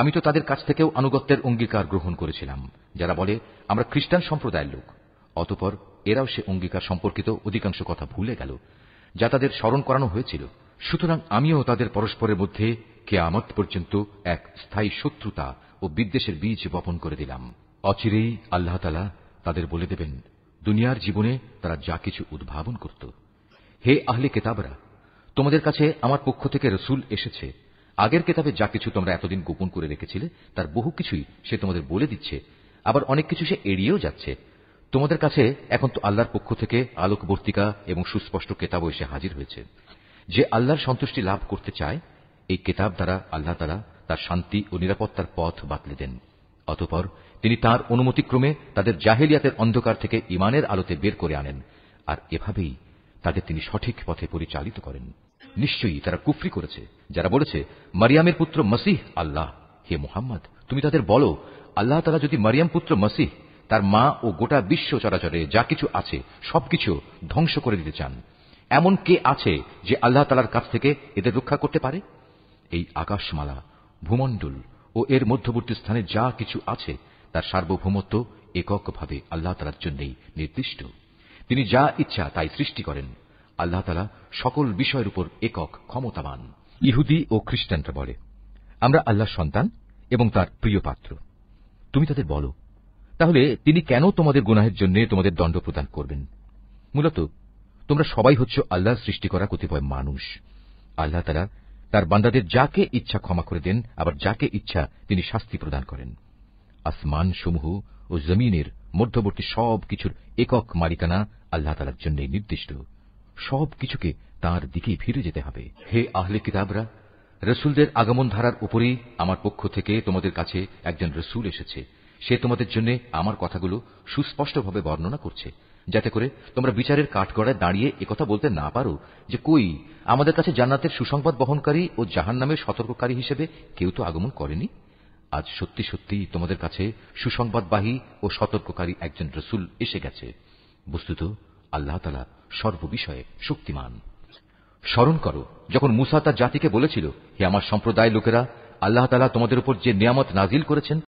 আমি তো তাদের কাছ থেকেও আনুগত্যের অঙ্গীকার গ্রহণ করেছিলাম, যারা বলে আমরা খ্রিস্টান সম্প্রদায়ের লোক। অতঃপর এরাও সে অঙ্গীকার সম্পর্কিত অধিকাংশ কথা ভুলে গেল, যা তাদের স্মরণ করানো হয়েছিল। সুতরাং আমিও তাদের পরস্পরের মধ্যে কিয়ামত পর্যন্ত এক স্থায়ী শত্রুতা ও বিদ্বেষের বীজ বপন করে দিলাম। অচিরেই আল্লাহ তাআলা তাদের বলে দেবেন, দুনিয়ার জীবনে তারা যা কিছু উদ্ভাবন করত। হে আহলে কিতাবরা, তোমাদের কাছে আমার পক্ষ থেকে রসূল এসেছে। আগের কিতাবে যা কিছু তোমরা এতদিন গোপন করে রেখেছিলে তার বহু কিছুই সে তোমাদের বলে দিচ্ছে, আবার অনেক কিছু সে এড়িয়েও যাচ্ছে। তোমাদের কাছে এখন তো আল্লাহর পক্ষ থেকে আলোকবর্তিকা এবং সুস্পষ্ট কেতাবও এসে হাজির হয়েছে। যে আল্লাহর সন্তুষ্টি লাভ করতে চায়, এই কেতাব দ্বারা আল্লাহ তাআলা তার শান্তি ও নিরাপত্তার পথ বাতলে দেন। অতঃপর তিনি তার অনুমতিক্রমে তাদের জাহেলিয়াতের অন্ধকার থেকে ঈমানের আলোতে বের করে আনেন, আর এভাবেই তাদের তিনি সঠিক পথে পরিচালিত করেন। নিশ্চয়ই তারা কুফরি করেছে, যারা বলেছে মারিয়ামের পুত্র মসিহ আল্লাহ। হে মুহাম্মদ, তুমি তাদের বলো, আল্লাহ তাআলা যদি মারিয়াম পুত্র মসিহ, তার মা ও গোটা বিশ্ব চরাচরে যা কিছু আছে সবকিছু ধ্বংস করে দিতে চান, এমন কে আছে যে আল্লাহ তাআলার কাছ থেকে এদের রক্ষা করতে পারে? এই আকাশমালা, ভূমণ্ডল ও এর মধ্যবর্তী স্থানে যা কিছু আছে তার সার্বভৌমত্ব এককভাবে আল্লাহ তাআলার জন্যই নির্দিষ্ট। তিনি যা ইচ্ছা তাই সৃষ্টি করেন। আল্লাহ তাআলা সকল বিষয়ের উপর একক ক্ষমতাবান। ইহুদি ও খ্রিস্টানরা বলে আমরা আল্লাহর সন্তান এবং তার প্রিয় পাত্র। তুমি তাদের বলো, তাহলে তিনি কেন তোমাদের গুনাহের জন্য তোমাদের দণ্ড প্রদান করবেন? মূলত তোমরা সবাই হচ্ছ আল্লাহর সৃষ্টি করা কতিপয় মানুষ। আল্লাহ তাআলা তার বান্দাদের যাকে ইচ্ছা ক্ষমা করে দেন, আবার যাকে ইচ্ছা তিনি শাস্তি প্রদান করেন। আসমান সমূহ ও জমিনের মধ্যবর্তী সব কিছুর একক মালিকানা আল্লাহ তাআলার জন্য নির্দিষ্ট। সব কিছুকে তাঁর দিকেই ফিরে যেতে হবে। হে আহলে কিতাবরা, রসুলদের আগমন ধারার উপরেই আমার পক্ষ থেকে তোমাদের কাছে একজন রসুল এসেছে। সে তোমাদের জন্য আমার কথাগুলো সুস্পষ্টভাবে বর্ণনা করছে, যাতে করে তোমরা বিচারের কাঠগড়ায় দাঁড়িয়ে একথা বলতে না পারো যে কই আমাদের কাছে জান্নাতের সুসংবাদ বহনকারী ও জাহান্নামের সতর্ককারী হিসেবে কেউ তো আগমন করেনি। আজ সত্যি সত্যি তোমাদের কাছে সুসংবাদবাহী ও সতর্ককারী একজন রসুল এসে গেছে। বস্তুত আল্লাহ তাআলা সর্ববিষয়ে শক্তিমান। স্মরণ করো যখন মূসা তার জাতিকে বলেছিল, হে আমার সম্প্রদায় লোকেরা, আল্লাহ তাআলা তোমাদের উপর যে নিয়ামত নাজিল করেছেন